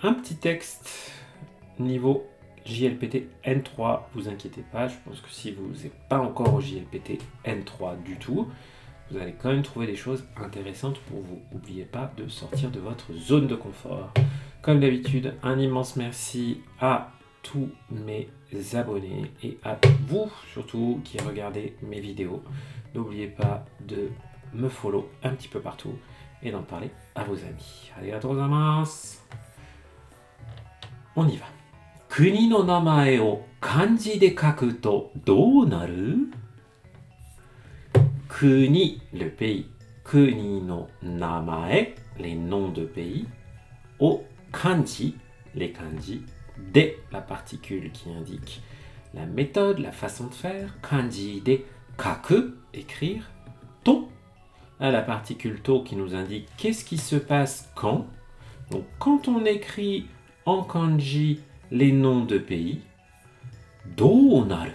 Un petit texte niveau JLPT N3, vous inquiétez pas, je pense que si vous n'êtes pas encore au JLPT N3 du tout, vous allez quand même trouver des choses intéressantes pour vous. N'oubliez pas de sortir de votre zone de confort. Comme d'habitude, un immense merci à tous mes abonnés et à vous surtout qui regardez mes vidéos. N'oubliez pas de me follow un petit peu partout et d'en parler à vos amis. Arigatou gozaimasu. On y va. 国の名前を漢字で書くとどうなる？国, le pays. 国の名前, les noms de pays. を kanji, les kanji. De, la particule qui indique la méthode, la façon de faire. Kanji de kaku, écrire. To, la particule to qui nous indique qu'est-ce qui se passe quand. Donc quand on écrit en kanji les noms de pays, do naru,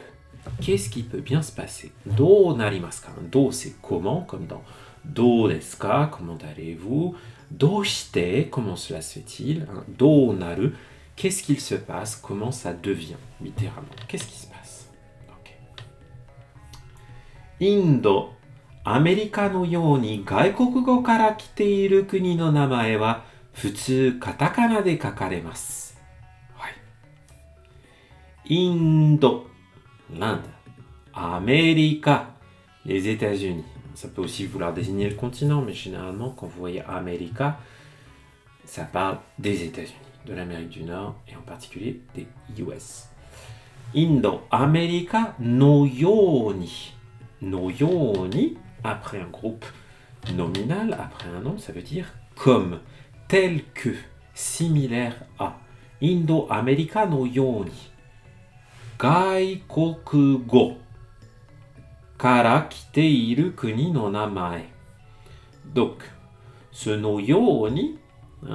qu'est-ce qui peut bien se passer? Do narimasu ka? Do c'est comment, comme dans do desu ka, comment allez-vous? Do shite, comment cela se fait-il? Do naru, qu'est-ce qu'il se passe? Comment ça devient, littéralement? Qu'est-ce qui se passe? Okay. Indo, アメリカのように外国語から来ている国の名前は普通カタカナで書かれます。Indo, l'Inde. Amérique, les États-Unis. Ça peut aussi vouloir désigner le continent, mais généralement, quand vous voyez América, ça parle des États-Unis, de l'Amérique du Nord, et en particulier des US. Indo, América, no yoni. No yoni, après un groupe nominal, après un nom, ça veut dire comme, tel que, similaire à. Indo, América, no yoni. 外国語から来ている国の名前。Donc, ce no yoni,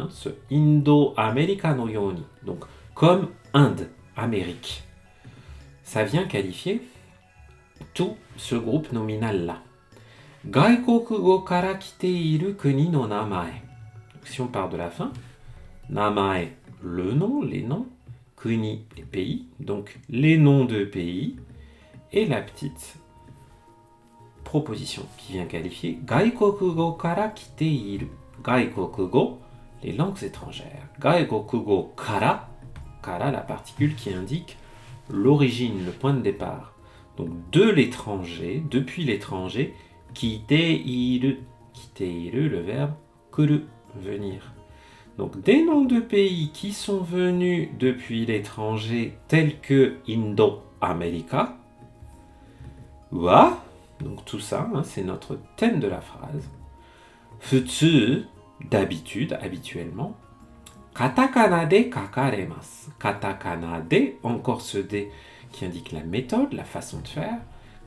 ce Indo-América no yoni, donc comme Inde, Amérique, ça vient qualifier tout ce groupe nominal-là. 外国語から来ている国の名前. Si on part de la fin, namae, le nom, les noms. Kuni, les pays, donc les noms de pays, et la petite proposition qui vient qualifier Gaikokugo kara kite iru. Gaikokugo, les langues étrangères. Gaikokugo kara, kara, la particule qui indique l'origine, le point de départ. Donc de l'étranger, depuis l'étranger, kite iru. Kite iru, le verbe kuru, venir. Donc des noms de pays qui sont venus depuis l'étranger tels que Indo-América. Wa, donc tout ça, c'est notre thème de la phrase. Futsu, d'habitude, habituellement. Katakana de kakaremasu. Katakana de, encore ce D qui indique la méthode, la façon de faire.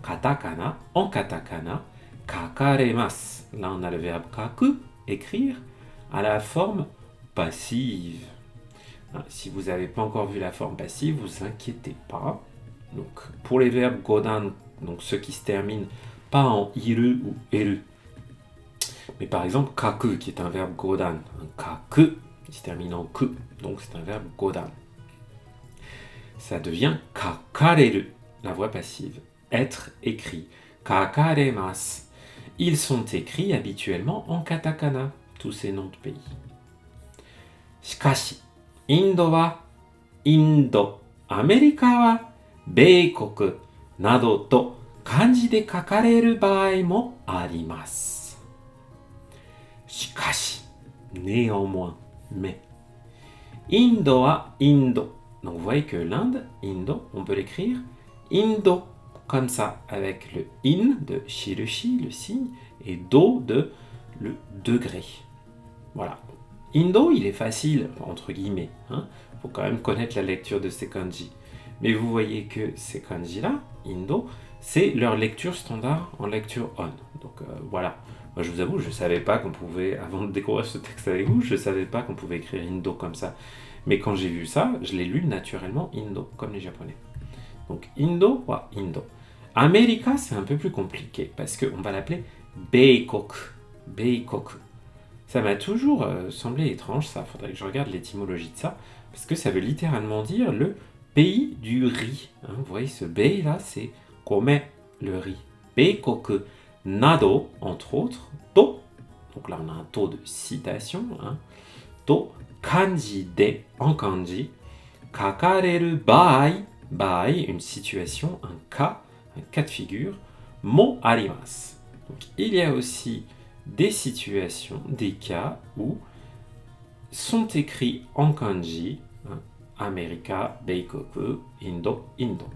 Katakana, en katakana. Kakaremasu. Là on a le verbe kaku, écrire, à la forme passive. Si vous n'avez pas encore vu la forme passive, vous inquiétez pas. Donc, pour les verbes godan, donc ceux qui se terminent pas en iru ou eru, mais par exemple kaku qui est un verbe godan, kaku qui se termine en ku, donc c'est un verbe godan. Ça devient kakareru, la voix passive, être écrit. Kakaremasu. Ils sont écrits habituellement en katakana, tous ces noms de pays. しかし、インドはインド、アメリカは米国などと漢字で書かれる場合もあります。しかし、néanmoins, mais. インドはインド. Donc vous voyez que l'Inde, Indo, on peut l'écrire Indo, comme ça, avec le in de shirushi, le signe, et do de le degré. Voilà. Indo, il est facile, entre guillemets. Faut quand même connaître la lecture de ces kanji. Mais vous voyez que ces kanji-là, Indo, c'est leur lecture standard en lecture on. Donc voilà. Moi, je vous avoue, je ne savais pas qu'on pouvait, avant de découvrir ce texte avec vous, je ne savais pas qu'on pouvait écrire Indo comme ça. Mais quand j'ai vu ça, je l'ai lu naturellement Indo, comme les Japonais. Donc Indo, wa Indo. America, c'est un peu plus compliqué, parce qu'on va l'appeler Beikoku. Beikoku. Ça m'a toujours semblé étrange, ça. Faudrait que je regarde l'étymologie de ça. Parce que ça veut littéralement dire le pays du riz. Hein, vous voyez, ce bei là, c'est kome, le riz. Beikoku, nado, entre autres, to. Donc là, on a un to de citation. Hein, to, kanji de, en kanji. Kakareru baai, baai, une situation, un cas de figure. Mo arimasu. Donc il y a aussi des situations, des cas où sont écrits en kanji, hein, Amerika, Beikoku, Indo, Indo.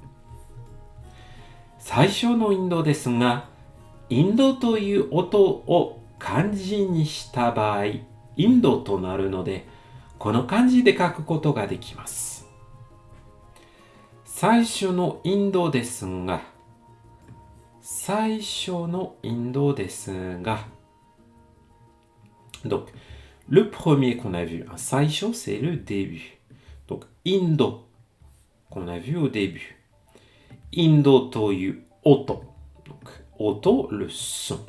最初のインドですが、インドという音を漢字にした場合、インドとなるので、この漢字で書くことができます。最初のインドですが、最初のインドですが、donc, le premier qu'on a vu, un saisho, c'est le début. Donc, indo, qu'on a vu au début. Indo toyu oto. Donc, oto, le son.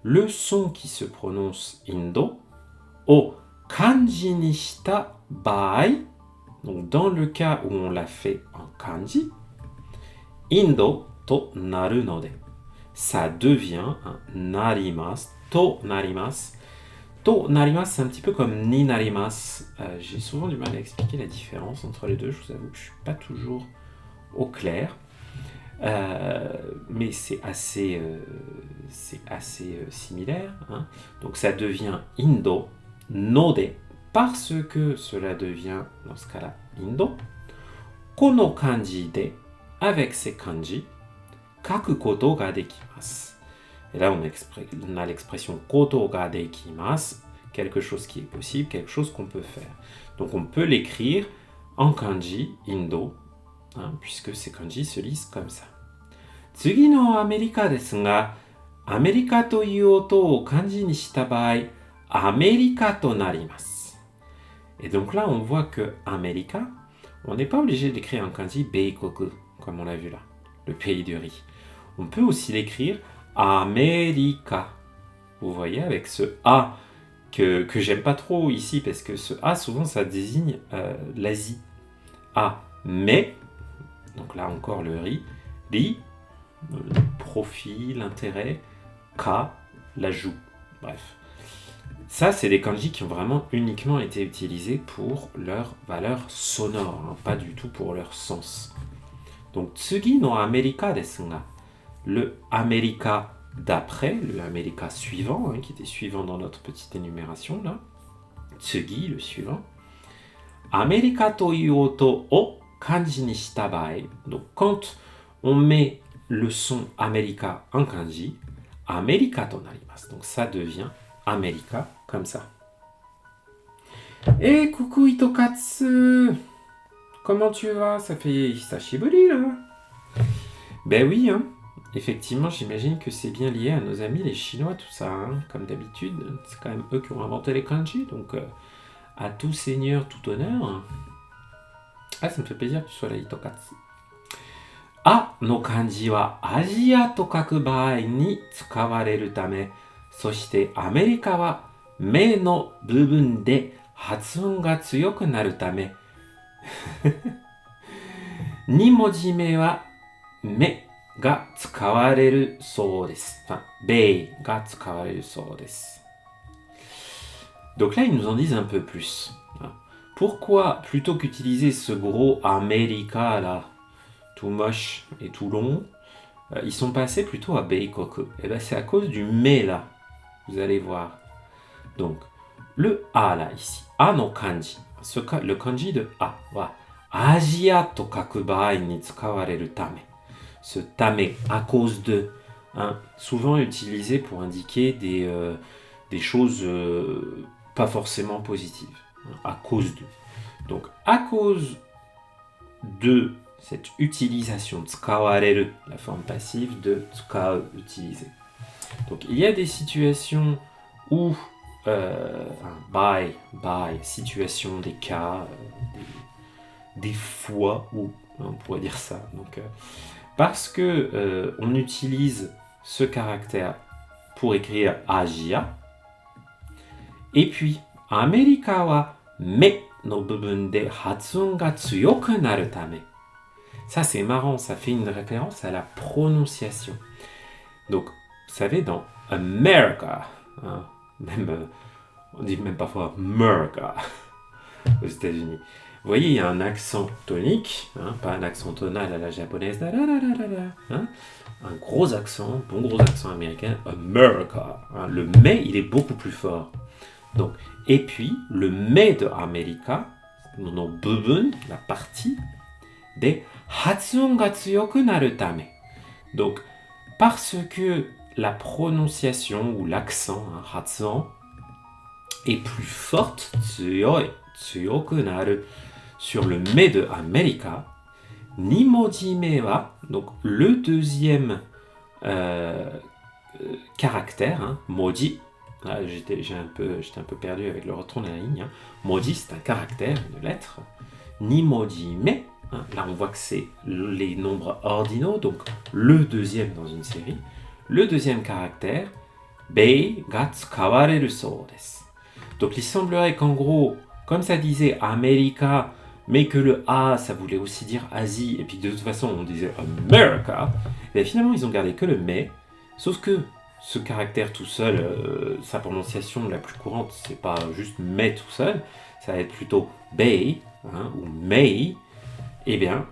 Le son qui se prononce indo, o kanji ni shita baai. Donc, dans le cas où on l'a fait en kanji, indo to naru node. Ça devient un narimasu, to narimasu. To narimasu, c'est un petit peu comme ni narimasu. J'ai souvent du mal à expliquer la différence entre les deux. Je vous avoue que je ne suis pas toujours au clair. Mais c'est assez similaire. Hein. Donc ça devient indo, node, parce que cela devient, dans ce cas-là, indo. Kono kanji de, avec ces kanji, kaku koto ga dekimasu. Et là, on a l'expression koto ga dekimasu, quelque chose qui est possible, quelque chose qu'on peut faire. Donc on peut l'écrire en kanji, indo, hein, puisque ces kanji se lisent comme ça. Tsugi no Amerika desu ga, Amerika toいう音を漢字にした場合、アメリカとなります。Et donc là, on voit que Amerika, on n'est pas obligé d'écrire en kanji Beikoku, comme on l'a vu là, le pays du riz. On peut aussi l'écrire Amerika. Vous voyez, avec ce A que j'aime pas trop ici, parce que ce A, souvent, ça désigne l'Asie. A, mais, donc là encore le riz, profit, l'intérêt, Ka, l'ajout. Bref. Ça, c'est des kanji qui ont vraiment uniquement été utilisés pour leur valeur sonore, hein, pas du tout pour leur sens. Donc, tsugi no Amerika desu ga, le Amerika d'après, le Amerika suivant, hein, qui était suivant dans notre petite énumération, là. Tsugi, le suivant. Amerika toいう音を漢字にした場合, donc quand on met le son Amerika en kanji, Amerika to narimasu. Donc ça devient Amerika comme ça. Eh, coucou Itokatsu! Comment tu vas? Ça fait Hisashiburi là? Ben oui, hein. Effectivement, j'imagine que c'est bien lié à nos amis les Chinois, tout ça. Hein. Comme d'habitude, c'est quand même eux qui ont inventé les kanji. Donc, à tout seigneur, tout honneur. Ah, ça me fait plaisir que tu sois là, Itokatsu. A no kanji wa Asia to kaku baai ni tsukawareru tame, そしてアメリカは目の部分で発音が強くなるため2文字目は目が使われるそうです。Enfin, 米が使われるそうです。Donc là, ils nous en disent un peu plus. Pourquoi, plutôt qu'utiliser ce gros America là, tout moche et tout long, ils sont passés plutôt à Beikoku? Et bien, c'est à cause du mais là. Vous allez voir. Donc, le A là, ici. A no kanji. Le kanji de A. Wa Asia to kaku baai ni tsukawareru tame. Ce tame, à cause de. Hein, souvent utilisé pour indiquer des choses pas forcément positives. Hein, à cause de. Donc, à cause de cette utilisation, tsukawareru, la forme passive de tsukau, utiliser. Donc, il y a des situations où by, situation, des cas, des fois où, on pourrait dire ça. Donc, parce que on utilise ce caractère pour écrire Asia, Et puis, Amerika wa me no bubun de hatsuon ga tsuyoku naru tame. Ça, c'est marrant, ça fait une référence à la prononciation. Donc, vous savez, dans America, hein, même, on dit même parfois America aux États-Unis. Vous voyez, il y a un accent tonique, hein, pas un accent tonal à la japonaise, hein, un gros accent, bon gros accent américain, America. Hein, le mais, il est beaucoup plus fort. Donc, et puis, le mais de America, non bubun, la partie, des hatsuon ga tsuyoku naru tame. Donc, parce que la prononciation ou l'accent, hein, hatsuon, est plus forte, tsuyoi, tsuyoku naru, sur le mais de America, nimoji me wa, donc le deuxième caractère, hein, moji, j'étais un peu perdu avec le retour de la ligne, hein. Moji, c'est un caractère, une lettre. Nimoji me, hein, là on voit que c'est les nombres ordinaux, donc le deuxième dans une série. Le deuxième caractère, bei ga tsukawareru sou desu. Donc il semblerait qu'en gros, comme ça disait America, mais que le A, ça voulait aussi dire Asie, et puis de toute façon on disait America, et finalement ils ont gardé que le mais, sauf que ce caractère tout seul, sa prononciation la plus courante, c'est pas juste mais tout seul, ça va être plutôt bei, hein, ou mei, et bien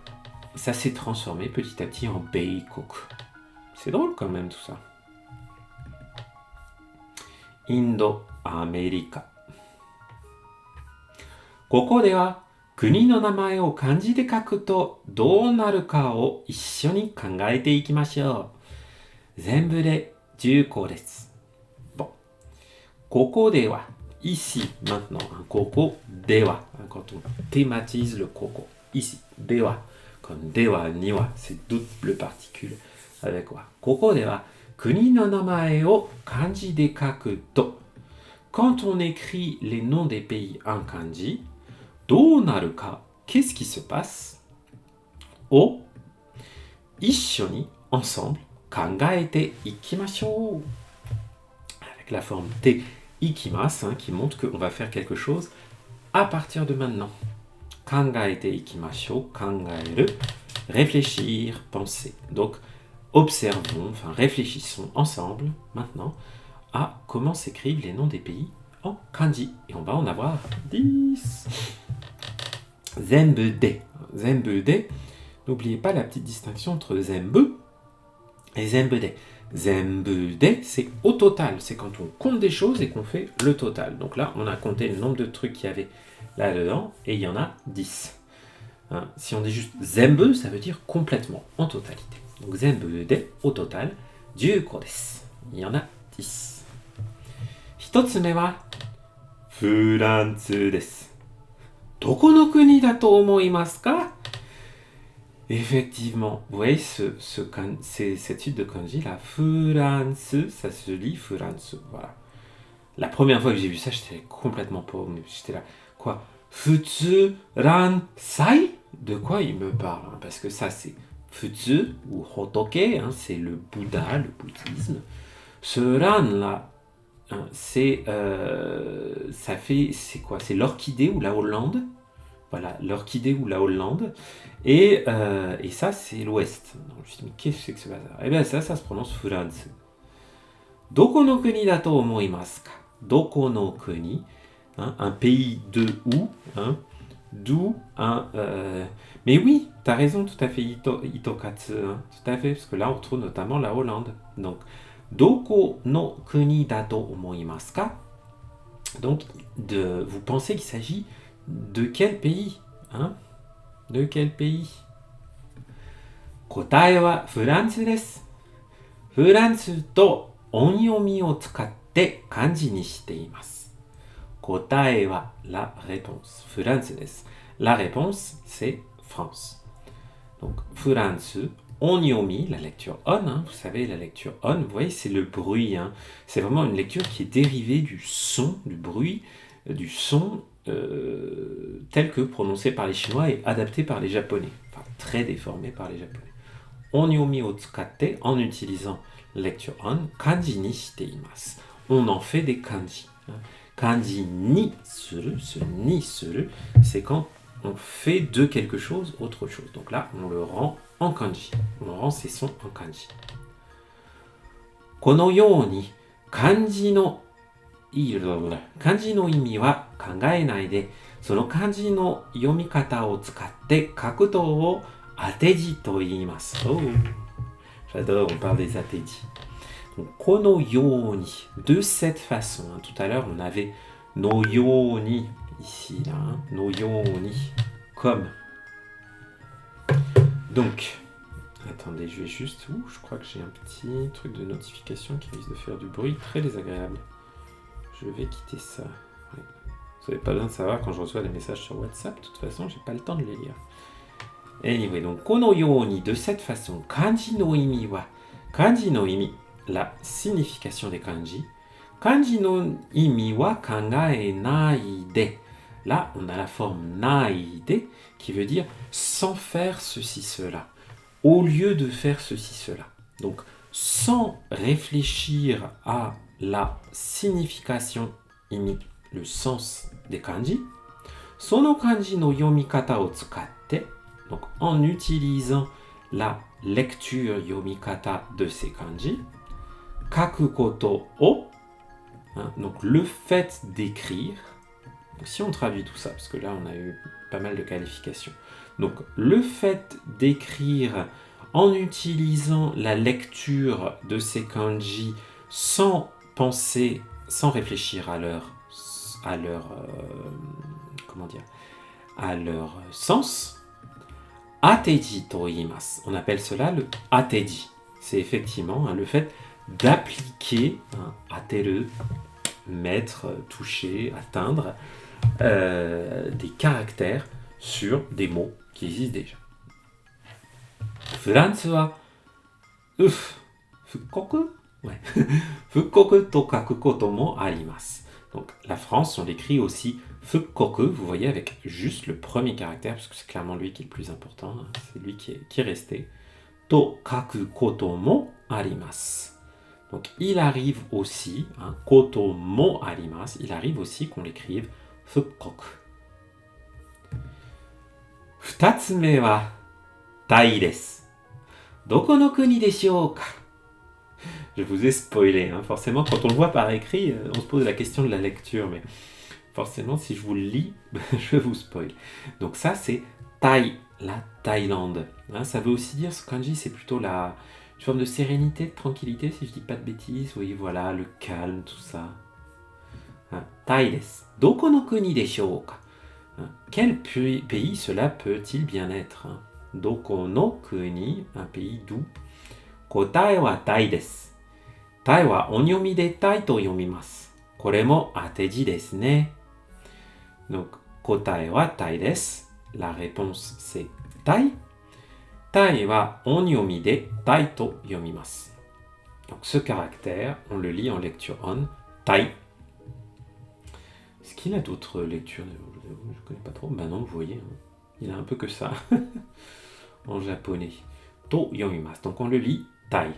ça s'est transformé petit à petit en beikoku. C'est drôle quand même tout ça. Indo-America. ここでは国の名前を漢字で書くとどうなるかを一緒に考えていきましょう。全部で10個です。Bon. ここでは ici, maintenant, ここでは quand on thématise le ここ ici, では comme ではには c'est double particule avec はここでは国の名前を漢字で書くと quand on écrit les noms des pays en kanji, どうなるか qu'est-ce qui se passe を一緒に ensemble 考えていきましょう avec la forme te ikimasu, hein, qui montre qu'on va faire quelque chose à partir de maintenant. 考えていきましょう 考える réfléchir, penser. Donc observons, enfin réfléchissons ensemble maintenant à comment s'écrivent les noms des pays en kanji. Et on va en avoir 10. Zenbu de. Zenbu de. N'oubliez pas la petite distinction entre zenbu et zenbu de. Zenbu de, c'est au total. C'est quand on compte des choses et qu'on fait le total. Donc là, on a compté le nombre de trucs qu'il y avait là-dedans et il y en a 10. Hein, si on dit juste zenbu, ça veut dire complètement, en totalité. Donc zenbu de, au total, 10 個です. Il y en a 10. 一つ目はフランスです。どこの国だと思いますか Effectivement, vous voyez cette suite de kanji là, France, ça se lit France, voilà. La première fois que j'ai vu ça, j'étais complètement paumé, j'étais là, quoi Futsu ran sai De quoi il me parle hein? Parce que ça c'est Futsu ou Hotoke, hein, c'est le Bouddha, le bouddhisme. Ce ran là, hein, c'est ça fait, c'est quoi C'est l'orchidée ou la Hollande. Voilà, l'orchidée ou la Hollande. Et ça, c'est l'Ouest. Donc, je me suis dit, mais qu'est-ce que c'est que ce bazar Eh bien, ça se prononce France. Doko no kuni dato omoimasu ka Doko no kuni, hein, un pays de où, hein, d'où, hein, mais oui, t'as raison, tout à fait, Hitokatsu, hein, tout à fait, parce que là, on retrouve notamment la Hollande. Donc, Doko no kuni dato omoimasu ka Donc, vous pensez qu'il s'agit de quel pays hein De quel pays 答えはフランスです。フランスと音読みを使って漢字にしています。答えは la réponse. フランスです。La réponse, c'est France. Donc, フランス Onyomi, la lecture on, hein, vous savez, la lecture on, vous voyez, c'est le bruit. Hein. C'est vraiment une lecture qui est dérivée du son, du bruit, du son tel que prononcé par les Chinois et adapté par les Japonais. Enfin, très déformé par les Japonais. Onyomi o tsukatte, en utilisant lecture on, kanji ni shite imasu. On en fait des kanji. Hein. kanji ni suru, ce ni suru, c'est quand on fait de quelque chose autre chose. Donc là, on le rend en kanji. On rend ces sons en kanji. Kono you ni kanji no意味は考えないで、その漢字の読み方を使って角度を当て字と言います。Oh, j'adore, on parle des 当て字。このように、de cette façon. Tout à l'heure, on avait のように ici, là, のように comme. Donc, attendez, je vais juste... je crois que j'ai un petit truc de notification qui risque de faire du bruit très désagréable. Je vais quitter ça. Ouais. Vous n'avez pas besoin de savoir quand je reçois des messages sur WhatsApp. De toute façon, j'ai pas le temps de les lire. Anyway, donc, kono yoni, de cette façon, kanji no imi wa. Kanji no imi, la signification des kanji. Kanji no imi wa kangae nai de. Là, on a la forme nai de qui veut dire sans faire ceci, cela. Au lieu de faire ceci, cela. Donc, sans réfléchir à la signification imi, le sens des kanji, sono kanji no yomikata o tsukatte, donc en utilisant la lecture yomikata de ces kanji, kaku koto o, donc le fait d'écrire, si on traduit tout ça, parce que là on a eu pas mal de qualifications, donc le fait d'écrire en utilisant la lecture de ces kanji sans penser, sans réfléchir à leur sens. Ateji to iimasu. On appelle cela le ateji. C'est effectivement le fait d'appliquer, ateru, mettre, toucher, atteindre, des caractères sur des mots qui existent déjà. Furansu wa fukkoku. Ouais. Fukkoku to kaku koto mo arimasu. Donc la France, on l'écrit aussi fukkoku, vous voyez, avec juste le premier caractère, parce que c'est clairement lui qui est le plus important, c'est lui qui est resté. To kaku koto mo arimasu. Donc il arrive aussi, koto mo arimasu, il arrive aussi qu'on l'écrive fukkoku. Futatsume wa tai desu. Doko no kuni deshou ka? Je vous ai spoilé, forcément, quand on le voit par écrit, on se pose la question de la lecture, mais forcément, si je vous le lis, je vous spoil. Donc ça, c'est Thaï, la Thaïlande. Ça veut aussi dire, ce kanji, c'est plutôt une forme de sérénité, de tranquillité, si je dis pas de bêtises. Oui, voilà, le calme, tout ça. Thaï desu. Doko no kuni deshou ka? Quel pays cela peut-il bien être? Doko no kuni, un pays d'où? Kotae wa Thaï desu. Tai wa onyomi de tai to yomimasu. Kore mo ateji desu ne. Donc, kotae wa tai desu. La réponse c'est tai. Tai wa onyomi de tai to yomimasu. Donc, ce caractère, on le lit en lecture on. Tai. Est-ce qu'il a d'autres lectures? Je ne connais pas trop. Ben non, vous voyez. Il a un peu que ça. En japonais. To yomimasu. Donc, on le lit tai.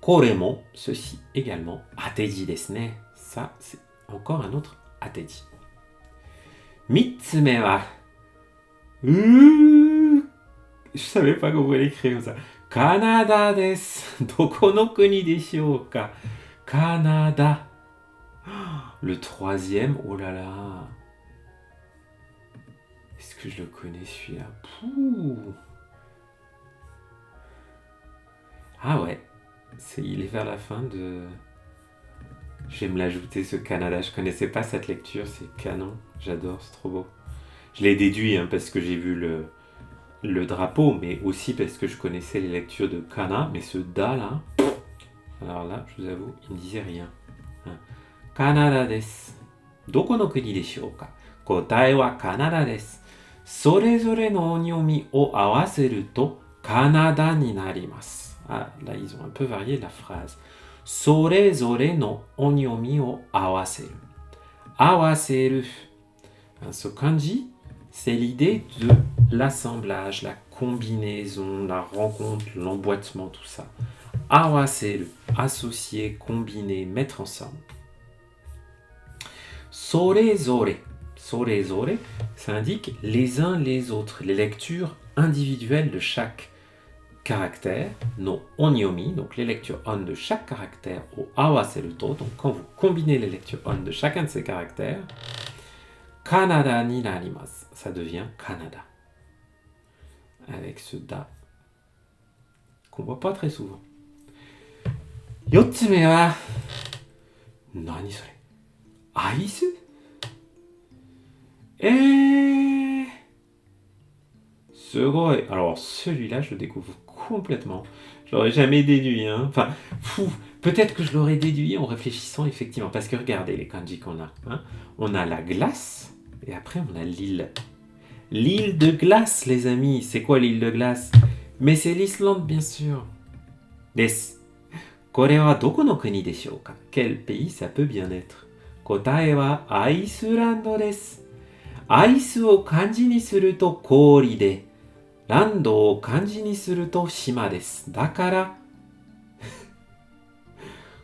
Koremo, ceci également, ateji desu ne. Ça, c'est encore un autre ateji. Mitsume wa. Je savais pas qu'on pouvait l'écrire comme ça. Kanada desu. Doko no kuni deshou ka? Canada. Le troisième, oh là là. Est-ce que je le connais celui-là? Pouh. Ah ouais. Il est vers la fin de... Je vais me l'ajouter, ce Canada. Je connaissais pas cette lecture, c'est canon. J'adore, c'est trop beau. Je l'ai déduit parce que j'ai vu le drapeau, mais aussi parce que je connaissais les lectures de Kana. Mais ce Da là, alors là, je vous avoue, il ne disait rien. Kanada desu. Doko no kuni deshou ka? Kotae wa Kanada desu. Sorezore no onyomi o awaseru to Kanada ni narimasu. Ah, là, ils ont un peu varié la phrase. Sorezore no onyomi o awaseru. Awaseru. Ce kanji, c'est l'idée de l'assemblage, la combinaison, la rencontre, l'emboîtement, tout ça. Awaseru, associer, combiner, mettre ensemble. Sorezore. Sorezore, ça indique les uns les autres, les lectures individuelles de chaque caractère, no onyomi, donc les lectures on de chaque caractère au awaseru to, donc quand vous combinez les lectures on de chacun de ces caractères, Kanada ni narimasu, ça devient Canada. Avec ce da qu'on voit pas très souvent. Yotsume wa nani sore? Aisu? Sugoi. Alors celui-là, je le découvre complètement. Je l'aurais jamais déduit. Hein. Enfin, peut-être que je l'aurais déduit en réfléchissant effectivement. Parce que regardez les kanji qu'on a. Hein. On a la glace et après on a l'île. L'île de glace, les amis. C'est quoi l'île de glace? Mais c'est l'Islande, bien sûr. Des. Kore wa doko no kuni deshou ka? Quel pays ça peut bien être? Kotae wa Iceland desu. Iceを漢字にすると氷で、ランドを漢字にすると島です。だから、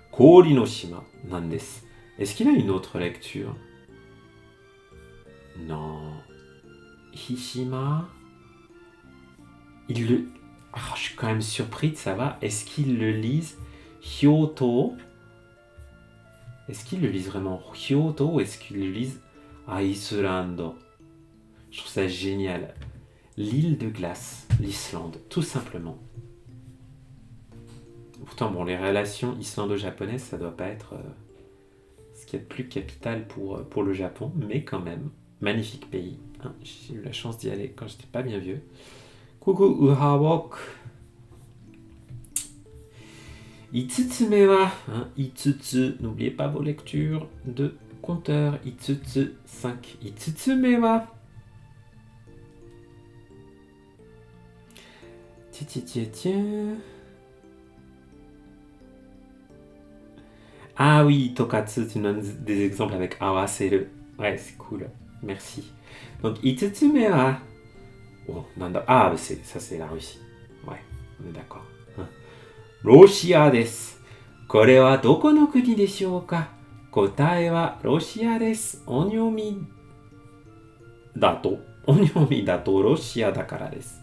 氷の島なんです。Est-ce qu'il a une autre lecture? Non. Hishima? Il le... Oh, je suis quand même surpris de savoir. Est-ce qu'ils le lisent Hyoto? Est-ce qu'ils le lisent vraiment Hyoto ou est-ce qu'ils le lisent Iceland? Je trouve ça génial. L'île de glace, l'Islande, tout simplement. Pourtant, bon, les relations islando-japonaises, ça doit pas être ce qu'il y a de plus capital pour le Japon, mais quand même, magnifique pays. Hein, j'ai eu la chance d'y aller quand j'étais pas bien vieux. Coucou Uhawok. Itsutsume wa, hein, Itsutsu, n'oubliez pas vos lectures de compteur. Itsutsu 5. Itsutsume wa. Tiens. Ah oui, Tokatsu, tu donnes des exemples avec awaseru. Ouais, c'est cool. Merci. Donc, Itsutsume wa. Oh, nanda. Ah, ça c'est la Russie. Ouais, on est d'accord. Roshia desu. Kore wa doko no kuni deshou ka? Kotae wa Roshia desu. Onyomi dato Roshia dakara desu.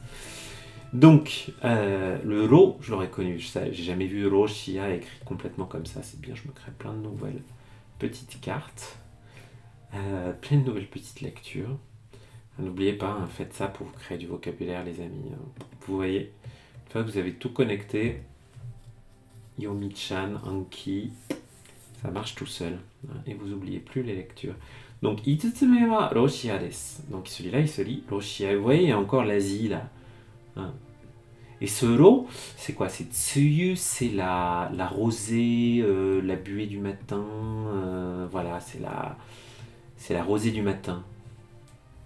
Donc, le Ro, je l'aurais connu. J'ai jamais vu Roshia écrit complètement comme ça. C'est bien, je me crée plein de nouvelles petites cartes. Plein de nouvelles petites lectures. N'oubliez pas, hein, faites ça pour vous créer du vocabulaire, les amis. Vous voyez, une fois que vous avez tout connecté, Yomi-chan, Anki, ça marche tout seul. Hein, et vous n'oubliez plus les lectures. Donc, Itsutsume wa Roshia desu. Donc, celui-là, il se lit Roshia. Vous voyez, il y a encore l'Asie, là. Hein. Et ce ro, c'est quoi? C'est tsuyu, c'est la rosée, la buée du matin. Voilà, c'est la rosée du matin.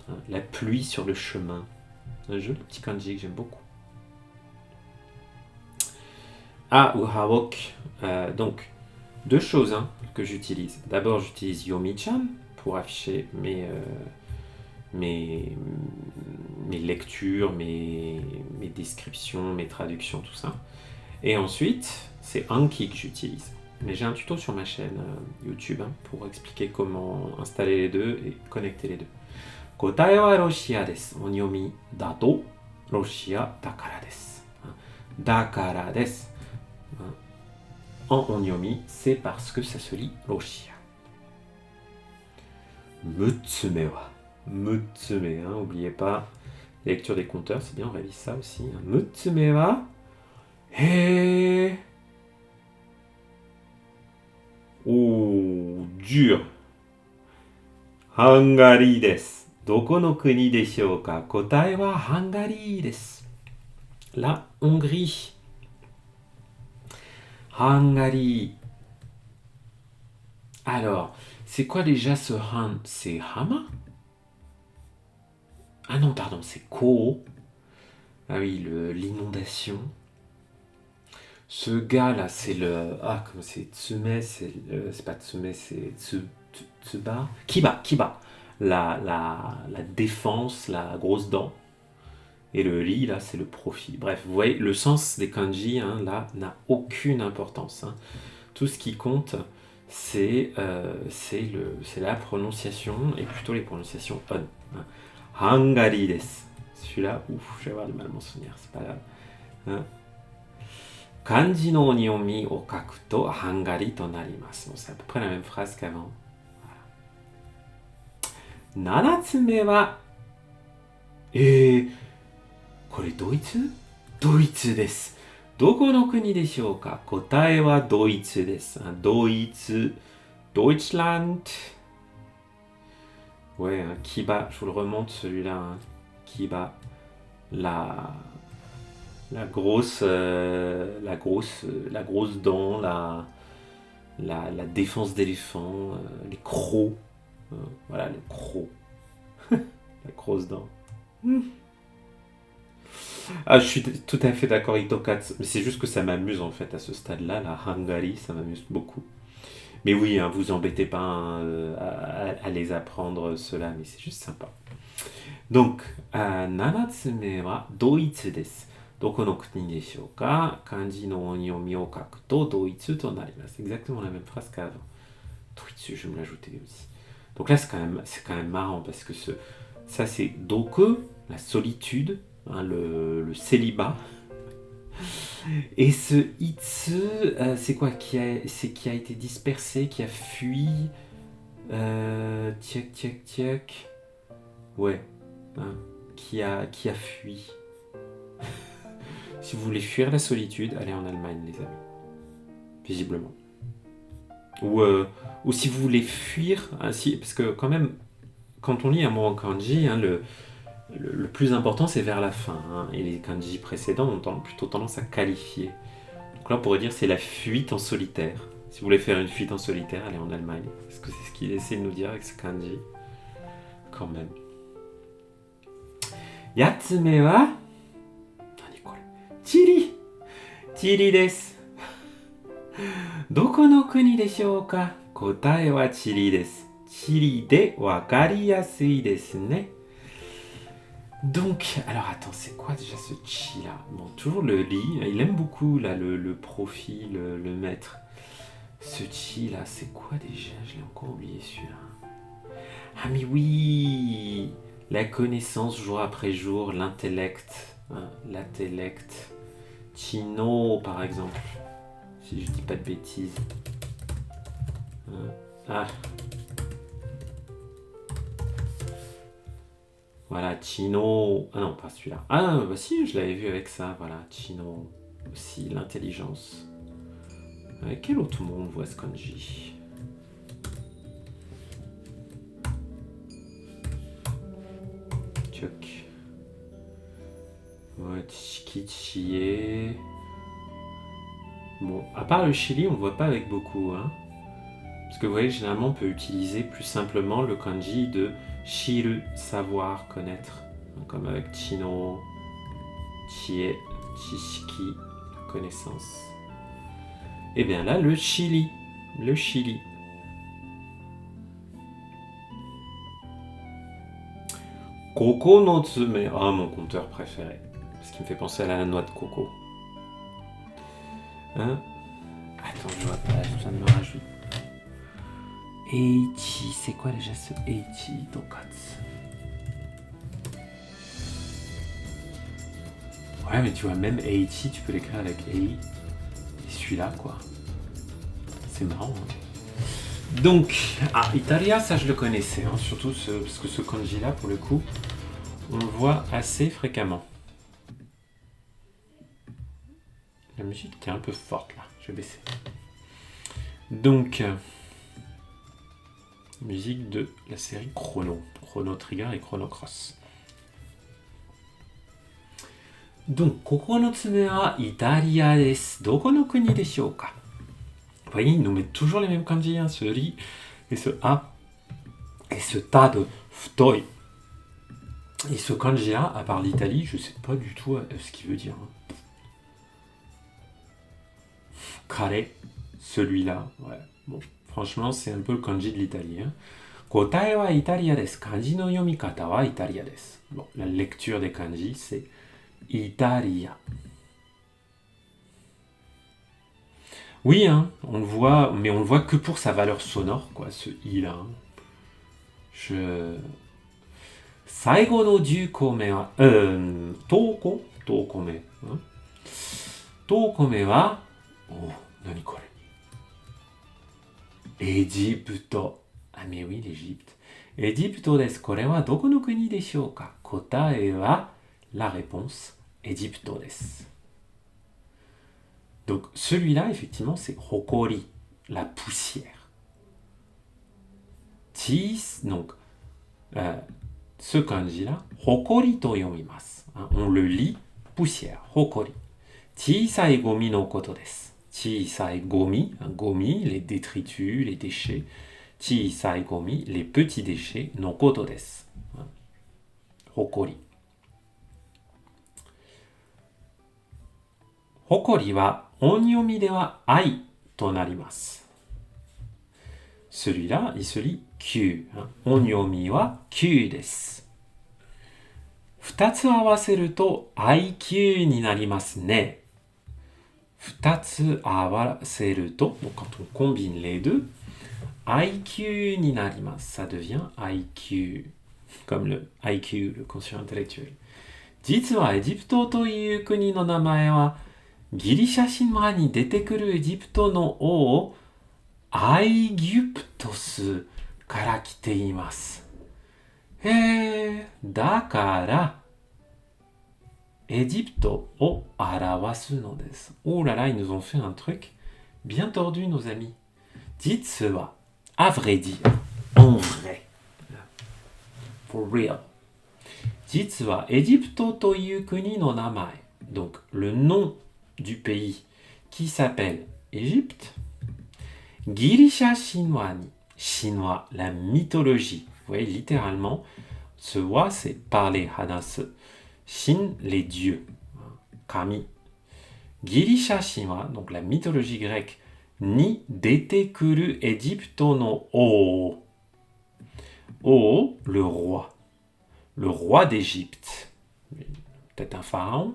Hein, la pluie sur le chemin. Un joli petit kanji que j'aime beaucoup. Ah, uhawok. Donc, deux choses hein, que j'utilise. D'abord, j'utilise Yomi-chan pour afficher mes lectures, mes descriptions, mes traductions, tout ça. Et ensuite, c'est Anki que j'utilise. Mais j'ai un tuto sur ma chaîne YouTube hein, pour expliquer comment installer les deux et connecter les deux. Kotae wa Roshia desu. Onyomi dato Roshia dakara desu. Dakara desu. En onyomi, c'est parce que ça se lit Roshia. Mutsume wa. Mutsume, hein, n'oubliez pas, lecture des compteurs, c'est bien, on révise ça aussi. Hein. Mutsume wa. Oh, dur. Hangari desu. Doko no kuni deshou ka? Kotae wa Hangari desu. La Hongrie. Hangari. Alors, c'est quoi déjà ce han? C'est hama? Ah non, pardon, c'est ko. Ah oui, l'inondation. Ce gars-là, c'est le... Ah, comment c'est? Tsume, c'est pas Tsume, c'est Tsuba. Kiba. La défense, la grosse dent. Et le ri, là, c'est le profit. Bref, vous voyez, le sens des kanji, hein, là, n'a aucune importance. Hein. Tout ce qui compte, c'est la prononciation, et plutôt les prononciations on. Hein. Hangari desu. Celui-là, ouf, je vais avoir du mal à m'en souvenir, c'est pas grave. Hein. Kanji no onyomi o kaku to hangari to narimasu. Bon, c'est à peu près la même phrase qu'avant. Voilà. Nanatsume wa... これドイツ？ドイツです。どこの国でしょうか？答えはドイツです。ドイツ。Deutschland. Ouais, Kiba, je vous le remonte celui-là. Hein. Kiba. La grosse dent, la défense d'éléphant, les crocs. Voilà, les crocs. La grosse dent. Ah, je suis tout à fait d'accord, Itokatsu. Mais c'est juste que ça m'amuse en fait à ce stade-là, la Hangari, ça m'amuse beaucoup. Mais oui, hein, vous embêtez pas hein, à les apprendre cela, mais c'est juste sympa. Donc, Nanatsume wa doitsu desu. Doko no kuni deshou ka? Kanji no onyomi o kaku to doitsu to narimasu. C'est exactement la même phrase qu'avant. Doitsu, je vais me l'ajouter aussi. Donc là, c'est quand même marrant parce que ça c'est doku, la solitude, hein, le célibat. Et ce itsu, c'est quoi qui a été dispersé, qui a fui. Tiak. Ouais. Hein, qui a fui. Si vous voulez fuir la solitude, allez en Allemagne, les amis. Visiblement. Ou si vous voulez fuir, hein, parce que quand même, quand on lit un mot en kanji, hein, le plus important c'est vers la fin. Hein, et les kanji précédents ont plutôt tendance à qualifier. Donc là on pourrait dire c'est la fuite en solitaire. Si vous voulez faire une fuite en solitaire, allez en Allemagne. Parce que c'est ce qu'il essaie de nous dire avec ce kanji. Quand même. Yatsume wa... Chili! Chili desu. Doko no kuni deshou ka? Kotae wa Chili desu. Chili de wakari yasui desu ne. Donc, alors attends, c'est quoi déjà ce chi là? Bon, toujours le lit, il aime beaucoup là le profil, le maître. Ce chi là, c'est quoi déjà? Je l'ai encore oublié celui-là. Ah mais oui! La connaissance jour après jour, l'intellect. Hein, l'intellect. Chino par exemple. Si je dis pas de bêtises. Hein, ah. Voilà, Chino. Ah non, pas celui-là. Ah, bah si, je l'avais vu avec ça. Voilà, Chino. Aussi, l'intelligence. Avec quel autre mot on voit ce kanji? Tchok. Ouais, Tshiki. Bon, à part le Chili, on ne voit pas avec beaucoup. Hein. Parce que vous voyez, généralement, on peut utiliser plus simplement le kanji de shiru, savoir, connaître. Comme avec chino, chie, chishiki, connaissance. Et bien là, le Chili. Le Chili. Koko no tsume. Ah, mon conteur préféré. Parce qu'il me fait penser à la noix de coco. Hein? Attends, je vois pas, je viens de me rajouter. Eichi, c'est quoi déjà ce Eichi Dokatsu? Ouais, mais tu vois, même Eichi, tu peux l'écrire avec Ei. Et celui-là, quoi. C'est marrant, hein. Donc, Italia, ça je le connaissais, hein, surtout parce que ce kanji-là, pour le coup, on le voit assez fréquemment. La musique était un peu forte là, je vais baisser. Donc, musique de la série Chrono Trigger et Chrono Cross. Donc, koko no tsume wa Italia desu. Doko no kuni deshou ka? Vous voyez, ils nous mettent toujours les mêmes kanji, hein, ce ri et ce a et ce ta de futoi. Et ce kanji-là, à part l'Italie, je sais pas du tout ce qu'il veut dire. Hein. Kare, celui-là, ouais. Bon, franchement, c'est un peu le kanji de l'Italie. Hein. Kotae wa Italia desu. Kanji no yomikata wa Italia desu. Bon, la lecture des kanji, c'est Italia. Oui, hein, on le voit, mais on le voit que pour sa valeur sonore, quoi, ce i là. Hein. Je... 最後の10個目は、10個目。10個目は、何これ。エジプト。Ah, mais oui, l'Égypte. エジプトです。これはどこの国でしょうか？答えは、la réponse, エジプトです。Donc celui-là, effectivement, c'est hokori, la poussière. Donc, ce kanji-là, hokori to yomimasu. On le lit poussière, hokori. Chisai gomi no koto desu. Chisai gomi, gomi, les détritus, les déchets. Chisai gomi, les petits déchets, no koto desu. Hokori. Hokori wa onyomi de wa ai to narimasu. Celui-là, il se lit Q. Onyomi wa Q desu. 2つ合わせると IQ になりますね。2つ合わせると、donc quand on combine les deux, IQ になります。Ça devient IQ, comme le IQ, le quotient intellectuel. 実はエジプトという国の名前は、ギリシャ神話に出てくるエジプトの王、アイギュプトスから来ています。だから、エジプトを表すのです。Oh là là, ils nous ont fait un truc bien tordu, nos amis. 実は、à vrai dire, en vrai, for real. 実は、エジプトという国の名前、donc le nom du pays qui s'appelle Égypte, ギリシャ神話に、chinois, la mythologie. Vous voyez, littéralement, ce wa, c'est parler, hanasu. Shin, les dieux. Kami. Girisha Shinwa, donc la mythologie grecque, ni detekuru Egypto no o. O, le roi. Le roi d'Égypte. Peut-être un pharaon.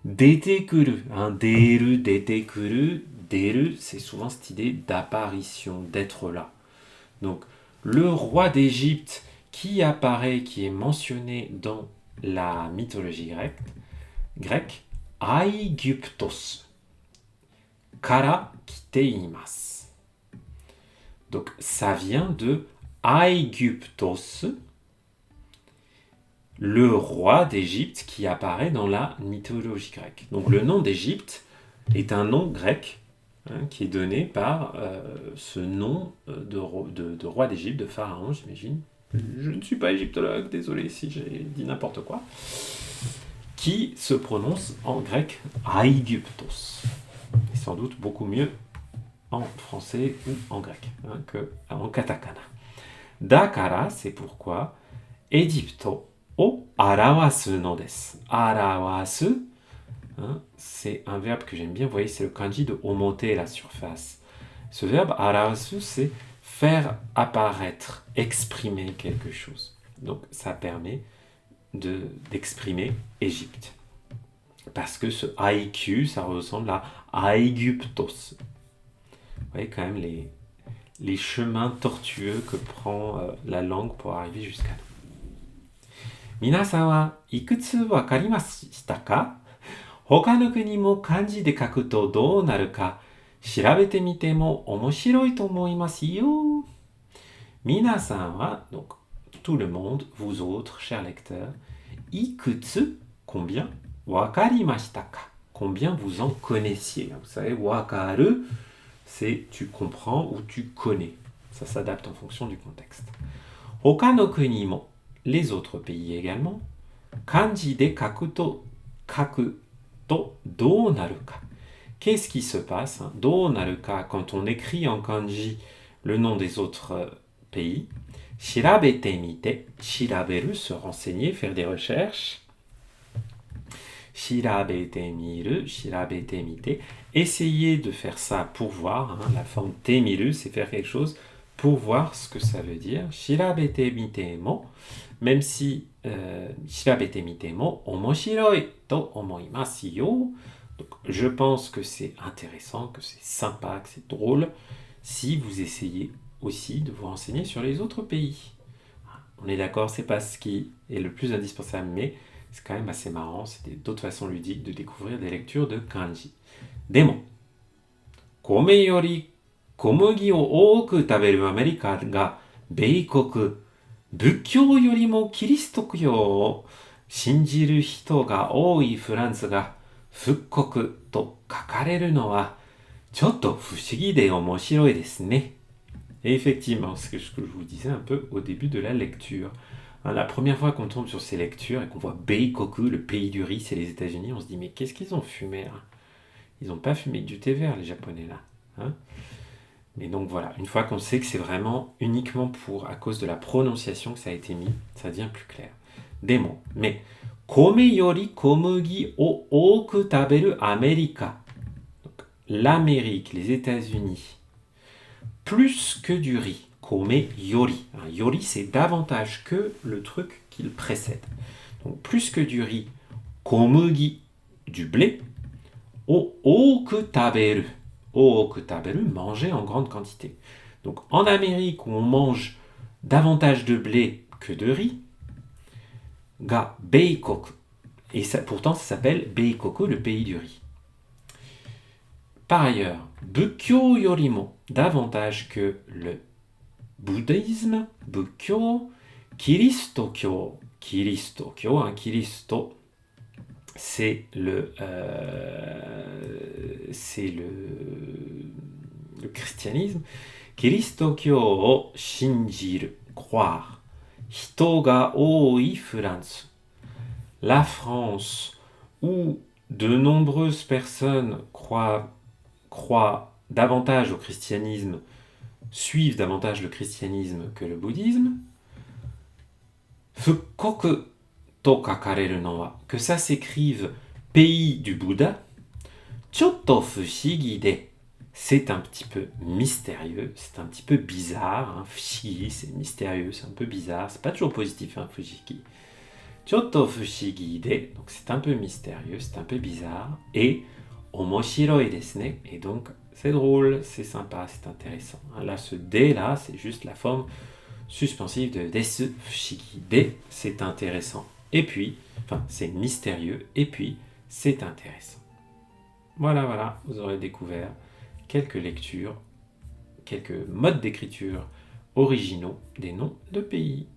Detekuru, deru, detekuru. Deru, c'est souvent cette idée d'apparition, d'être là. Donc, le roi d'Égypte qui apparaît, qui est mentionné dans la mythologie grecque, Aegyptos, kara kiteimasu. Donc ça vient de Aegyptos, le roi d'Égypte qui apparaît dans la mythologie grecque. Donc le nom d'Égypte est un nom grec qui est donné par ce nom de roi d'Égypte, de pharaon, j'imagine. Je ne suis pas égyptologue, désolé si j'ai dit n'importe quoi, qui se prononce en grec Aegyptos. Et sans doute beaucoup mieux en français ou en grec qu'en katakana. Dakara, c'est pourquoi Égypto o arawasu no desu. Arawasu, c'est un verbe que j'aime bien, vous voyez, c'est le kanji de augmenter la surface. Ce verbe arawasu, c'est faire apparaître, exprimer quelque chose. Donc ça permet d'exprimer Égypte. Parce que ce IQ, ça ressemble à Aegyptos. Vous voyez quand même les chemins tortueux que prend la langue pour arriver jusqu'à nous. Minasan wa ikutsu wakarimashita ka? Hoka no kuni mo kanji de kaku to dou naru ka? 調べてみても面白いと思いますよ。皆さんは、donc tout le monde, vous autres, chers lecteurs, いくつ combien わかりましたか combien vous en connaissiez. Vous savez, わかる c'est tu comprends ou tu connais. Ça s'adapte en fonction du contexte. 他の国も les autres pays également, 漢字で書くとどうなるか。Qu'est-ce qui se passe Do naruka, quand on écrit en kanji le nom des autres pays. Shirabete mite, shiraberu, se renseigner, faire des recherches. Shirabete miru, shirabete mite. Essayer de faire ça pour voir. La forme temiru, c'est faire quelque chose pour voir ce que ça veut dire. Shirabete mite mo, même si shirabete mite mo, omoshiroi to omoimasu yo. Donc, je pense que c'est intéressant, que c'est sympa, que c'est drôle, si vous essayez aussi de vous renseigner sur les autres pays. On est d'accord, c'est pas ce qui est le plus indispensable, mais c'est quand même assez marrant, c'est d'autres façons ludiques de découvrir des lectures de kanji. Demo. Kome yori komugi o oku taberu Amerika ga Beikoku, 仏教よりもキリスト教を信じる人が多いフランスが復刻と書かれるのはちょっと不思議で面白いですね. Et effectivement, c'est ce que je vous disais un peu au début de la lecture. La première fois qu'on tombe sur ces lectures et qu'on voit Beikoku, le pays du riz, c'est les États-Unis, on se dit mais qu'est-ce qu'ils ont fumé là? Ils n'ont pas fumé du thé vert les Japonais là. Hein? Mais donc voilà, une fois qu'on sait que c'est vraiment uniquement à cause de la prononciation que ça a été mis, ça devient plus clair. Des mots. Mais Kome yori komugi o oku taberu Amerika. Donc, l'Amérique, les États-Unis, plus que du riz. Kome yori. Yori, c'est davantage que le truc qui le précède. Donc, plus que du riz. Komugi, du blé. O oku taberu. Oku taberu, manger en grande quantité. Donc, en Amérique, où on mange davantage de blé que de riz, ga beikoku. Et ça, pourtant, ça s'appelle Beikoku, le pays du riz. Par ailleurs, Bukkyo yorimo, davantage que le bouddhisme, Bukkyo, Kiristokyo, Kiristo, c'est le christianisme. Kiristokyo o shinjiru, croire. Hito ga oi Furansu. La France, où de nombreuses personnes croient davantage au christianisme, suivent davantage le christianisme que le bouddhisme. Fukkoku to kakareru no wa, que ça s'écrive pays du Bouddha. Chotto fushigi de, c'est un petit peu mystérieux, c'est un petit peu bizarre. Hein. Fushigi, c'est mystérieux, c'est un peu bizarre, c'est pas toujours positif, hein, fushigi. Chotto fushigi de, donc c'est un peu mystérieux, c'est un peu bizarre. Et omoshiroi desu ne, et donc c'est drôle, c'est sympa, c'est intéressant. Là, ce de là, c'est juste la forme suspensive de desu fushigi de, c'est intéressant. Et puis, enfin, c'est mystérieux, et puis, c'est intéressant. Voilà, vous aurez découvert quelques lectures, quelques modes d'écriture originaux des noms de pays.